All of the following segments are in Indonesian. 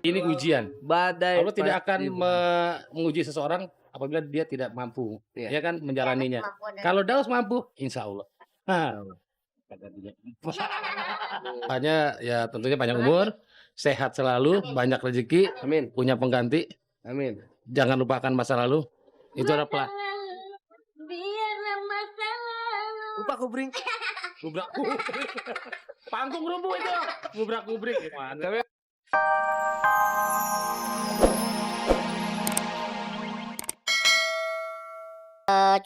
ini ujian. Badai Allah tidak akan pasti menguji seseorang apabila dia tidak mampu, Iya. ya kan, Ya, menjalaninya. kemampuan dan Kalau Daus mampu, insya Allah. Nah, kata dia. Makanya ya tentunya panjang umur, sehat selalu, banyak rezeki, Amin. punya pengganti. Amin. Jangan lupakan masa lalu. Itu adalah biarlah masa lalu. Lupa kubring. gubrak panggung rubuh itu. Gubrak-gubrik gimana? Tapi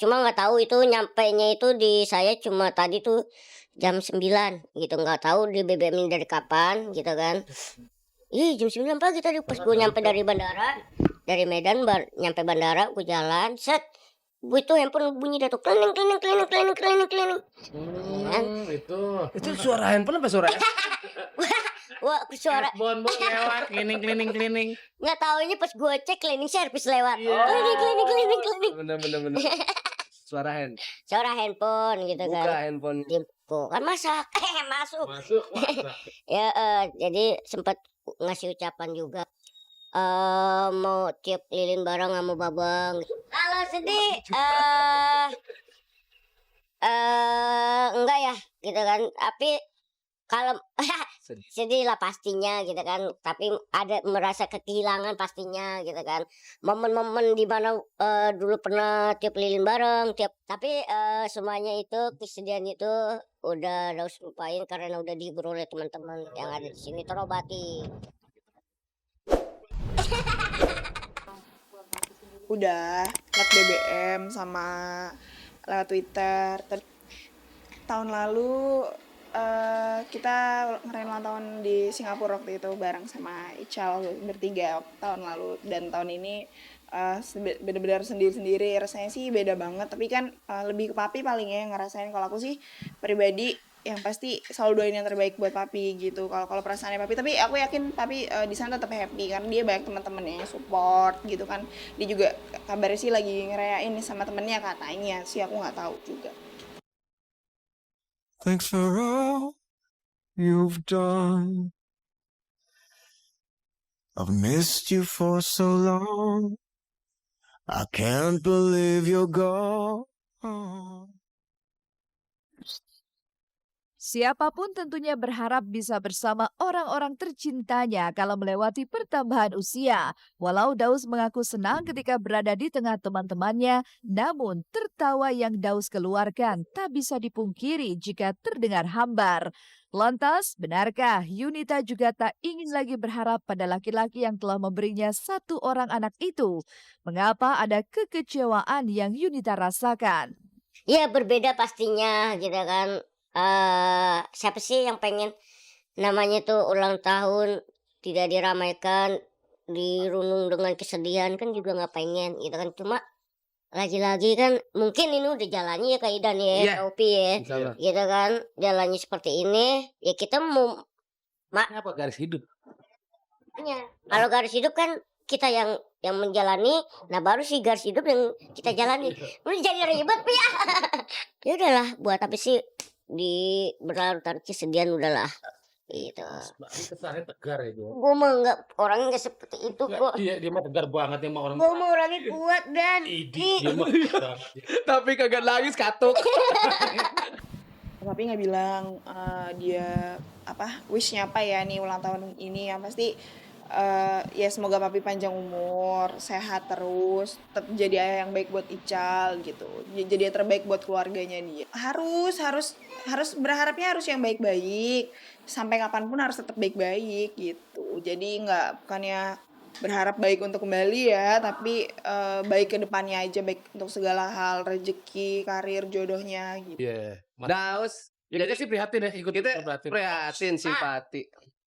Cuma nggak tahu itu nyampenya itu di saya cuma tadi tuh jam 9 gitu, nggak tahu di BBM ini dari kapan gitu kan. Ih, jam 9 pagi tadi pas gue nyampe dari bandara, dari Medan nyampe bandara, gue jalan, set. Gue itu handphone bunyi dah tuh, klining. Kan? Itu itu suara handphone apa suara? Wah, suara bon lewat cleaning. nggak taunya pas gue cek cleaning service lewat. Iya. Klining. Bener. Suara Suara handphone gitu buka kan. handphone. Tuh kan masak, masuk. masuk. Ya, jadi sempat ngasih ucapan juga. Mau tiup lilin bareng sama Babang. Kalau sedih, enggak ya, gitu kan. Tapi kalau sedih lah pastinya gitu kan. Tapi ada merasa kehilangan pastinya gitu kan. Momen-momen di mana dulu pernah tiup lilin bareng, tapi semuanya itu kesedihan itu udah harus lupain karena udah dihibur oleh teman-teman yang ada di sini terobati. Udah lewat BBM sama lewat Twitter. Tahun lalu kita ngerayain ulang tahun di Singapura waktu itu bareng sama Ical bertiga tahun lalu, dan tahun ini benar-benar sendiri-sendiri. Rasanya sih beda banget, tapi kan lebih ke papi paling ya ngerasain. Kalau aku sih pribadi yang pasti selalu doain yang terbaik buat papi gitu. Kalau perasaannya papi, tapi aku yakin papi di sana tetap happy karena dia banyak teman-temannya yang support gitu kan. Dia juga kabarnya sih lagi ngerayain sama temennya katanya sih, aku nggak tahu juga. Thanks for all you've done. I've missed you for so long. I can't believe you're gone. Siapapun tentunya berharap bisa bersama orang-orang tercintanya kalau melewati pertambahan usia. Walau Daus mengaku senang ketika berada di tengah teman-temannya, namun tertawa yang Daus keluarkan tak bisa dipungkiri jika terdengar hambar. Lantas, benarkah Yunita juga tak ingin lagi berharap pada laki-laki yang telah memberinya satu orang anak itu? Mengapa ada kekecewaan yang Yunita rasakan? Ya berbeda pastinya gitu kan. Siapa sih yang pengen namanya tuh ulang tahun tidak diramaikan, dirunung dengan kesedihan, kan juga nggak pengen gitu kan. Cuma lagi-lagi kan mungkin ini udah jalannya ya Kak Idan ya, Iya. Kak Upi ya, Insyaallah. gitu kan. Jalannya seperti ini ya kita mau Apa garis hidup? kalau garis hidup kan kita yang menjalani, nah baru sih garis hidup yang kita jalani. Udah jadi ribet ya. Ya udahlah, buat apa sih di berlarut-larut kesedihan, udahlah gitu. Kesannya tegar ya gue. Gue mah nggak, orangnya nggak seperti itu kok. Dia mah tegar banget ya mah orang. Gue mah orangnya kuat dan Dia mah. Tapi kagak nangis katuk. Papi nggak bilang dia wishnya apa ya nih ulang tahun ini, yang pasti ya semoga papi panjang umur, sehat terus, tetap jadi ayah yang baik buat Ical gitu, jadi yang terbaik buat keluarganya dia. Harus berharapnya harus yang baik-baik, sampai kapanpun harus tetap baik-baik gitu. Jadi bukannya berharap baik untuk kembali ya, tapi baik ke depannya aja, baik untuk segala hal, rezeki, karir, jodohnya gitu. Iya. Daus, Ya kita sih prihatin ya, ikut kita prihatin. prihatin simpati.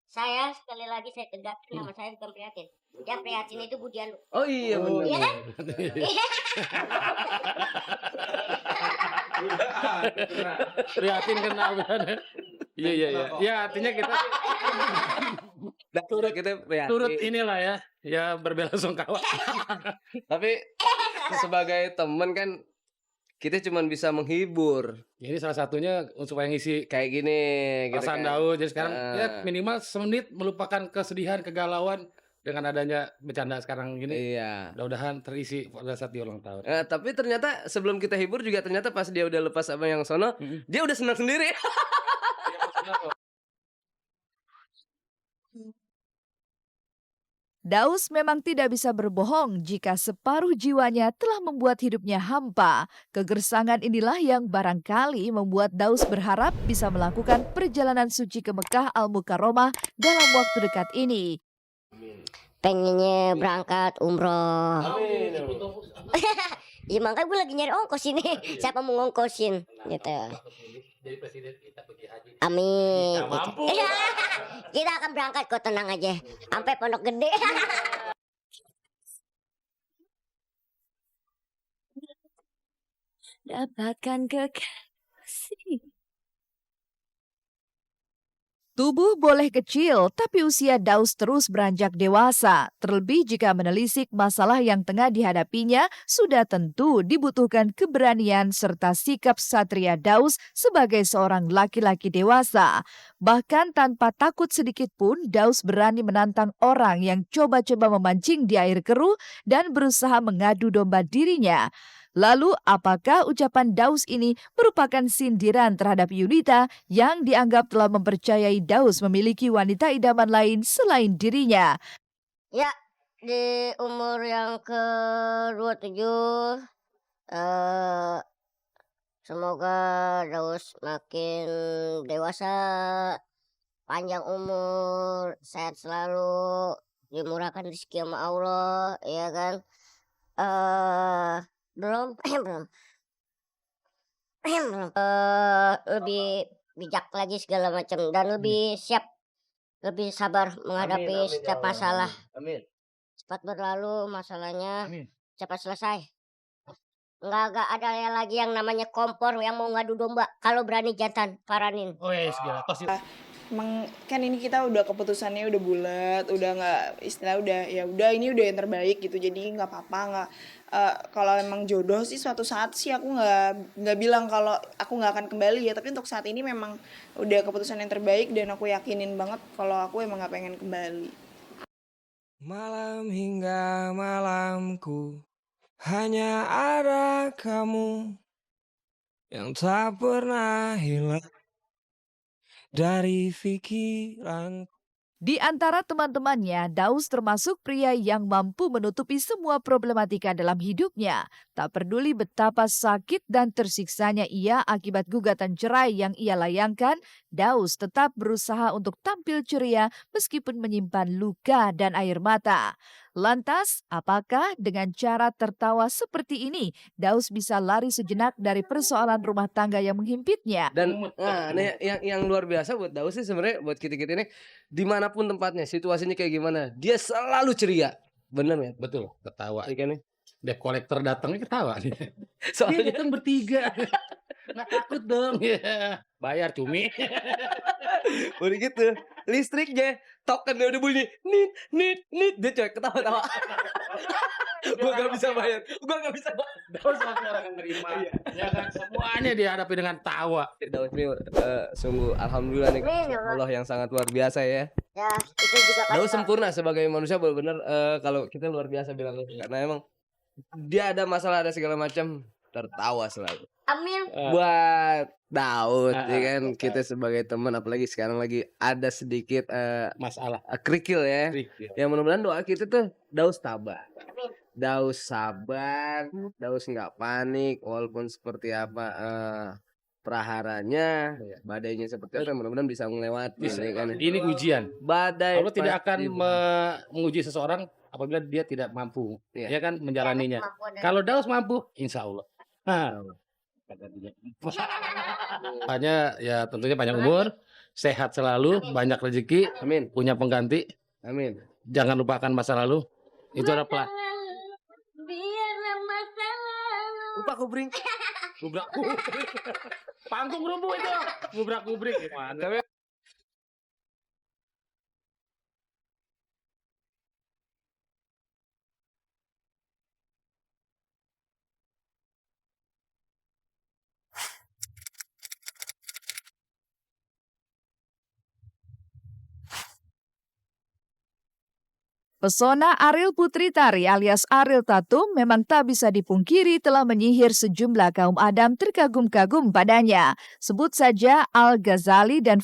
saya sekali lagi saya tegaskan, nama saya bukan prihatin. Yang prihatin itu Budian. Oh iya Oh, benar. Iya kan? Prihatin kena kan. Iya. Ya artinya kita Kita prihatin. turut inilah ya. Ya berbela-sungkawa. Tapi sebagai temen kan kita cuma bisa menghibur. Ini salah satunya supaya ngisi Kayak gini gitu perasaan kan. Daud. Jadi sekarang ya Ah. minimal semenit melupakan kesedihan, kegalauan. dengan adanya bercanda sekarang gini, Iya. mudah-mudahan terisi pada saat dia ulang tahun. Tapi ternyata sebelum kita hibur juga ternyata pas dia udah lepas sama yang sono, Mhm. dia udah senang sendiri. Iya, maksudnya kok. Daus memang tidak bisa berbohong jika separuh jiwanya telah membuat hidupnya hampa. Kegersangan inilah yang barangkali membuat Daus berharap bisa melakukan perjalanan suci ke Mekah Al-Mukarramah dalam waktu dekat ini. Pengennya berangkat umroh. Amin. Ya makanya gue lagi nyari ongkos ini. Siapa mau ngongkosin gitu. Jadi presiden kita pergi haji. Amin. Kita mampu. Kita akan berangkat kok, tenang aja. Sampai Pondok Gede. Dapatkan kekasih. Tubuh boleh kecil, tapi usia Daus terus beranjak dewasa. Terlebih jika menelisik masalah yang tengah dihadapinya, sudah tentu dibutuhkan keberanian serta sikap satria Daus sebagai seorang laki-laki dewasa. Bahkan tanpa takut sedikit pun, Daus berani menantang orang yang coba-coba memancing di air keruh dan berusaha mengadu domba dirinya. Lalu, apakah ucapan Daus ini merupakan sindiran terhadap Yunita yang dianggap telah mempercayai Daus memiliki wanita idaman lain selain dirinya? Ya, di umur yang ke-27, semoga Daus makin dewasa, panjang umur, sehat selalu, dimurahkan rezeki sama Allah, ya kan? Belum, lebih bijak lagi segala macam dan lebih siap, lebih sabar menghadapi setiap masalah. Amin. Cepat berlalu masalahnya, Amin. cepat selesai. Nggak ada lagi yang namanya kompor yang mau ngadu domba. Kalau berani jantan, paranin. Oh ya, segala tos yuk. Emang kan ini kita udah keputusannya udah bulat, udah nggak istilah udah ya udah ini udah yang terbaik gitu, jadi nggak apa-apa nggak kalau emang jodoh sih suatu saat sih aku nggak bilang kalau aku nggak akan kembali ya, tapi untuk saat ini memang udah keputusan yang terbaik dan aku yakinin banget kalau aku emang nggak pengen kembali. Malam hingga malamku hanya ada kamu yang tak pernah hilang dari pikiran. Di antara teman-temannya, Daus termasuk pria yang mampu menutupi semua problematika dalam hidupnya. Tak peduli betapa sakit dan tersiksanya ia akibat gugatan cerai yang ia layangkan, Daus tetap berusaha untuk tampil ceria meskipun menyimpan luka dan air mata. Lantas, apakah dengan cara tertawa seperti ini, Daus bisa lari sejenak dari persoalan rumah tangga yang menghimpitnya? Dan nih, yang luar biasa buat Daus sih sebenarnya buat kita-kita ini dimanapun tempatnya, situasinya kayak gimana, dia selalu ceria. Bener ya? Betul, ketawa. Iya kan nih? Debt collector datangnya ketawa nih. Dia Soalnya datang bertiga. Nggak takut dong. Ya. Bayar cumi. udah gitu, listriknya token udah bunyi, nit, dia cuek ketawa-tawa. Gua gak bisa bayar. Daus langsung orang yang nerima. Ya kan, semuanya dihadapi dengan tawa. Daus ini sungguh alhamdulillah nih, Allah yang sangat luar biasa ya. Ya, itu juga kan. Daus sempurna sebagai manusia benar-benar kalau kita luar biasa bilang karena emang dia ada masalah ada segala macam tertawa selalu. Amin. Buat Daud ya kan betul. kita sebagai teman apalagi sekarang lagi ada sedikit Masalah. kerikil ya. Kerikil. Yang mudah-mudahan doa kita tuh Daus tabah. Daus sabar, Daus nggak panik walaupun seperti apa praharanya, badainya seperti apa mudah-mudahan bisa melewati ya kan. Ini ujian. Badai Allah tidak akan pasti menguji seseorang apabila dia tidak mampu, Iya. ya kan, menjalaninya. Kalau Daus mampu, insya Allah. Kata dia. Hanya ya tentunya panjang umur, sehat selalu, banyak rezeki, Amin. punya pengganti. Amin. Jangan lupakan masa lalu. Itu adalah Biarlah masa lalu. Lupa kubring. gubrak gubrik. Panggung rubuh itu. Gubrak gubrik gimana? Pesona Ariel Putri Tari alias Ariel Tatum memang tak bisa dipungkiri telah menyihir sejumlah kaum Adam terkagum-kagum padanya. Sebut saja Al Ghazali dan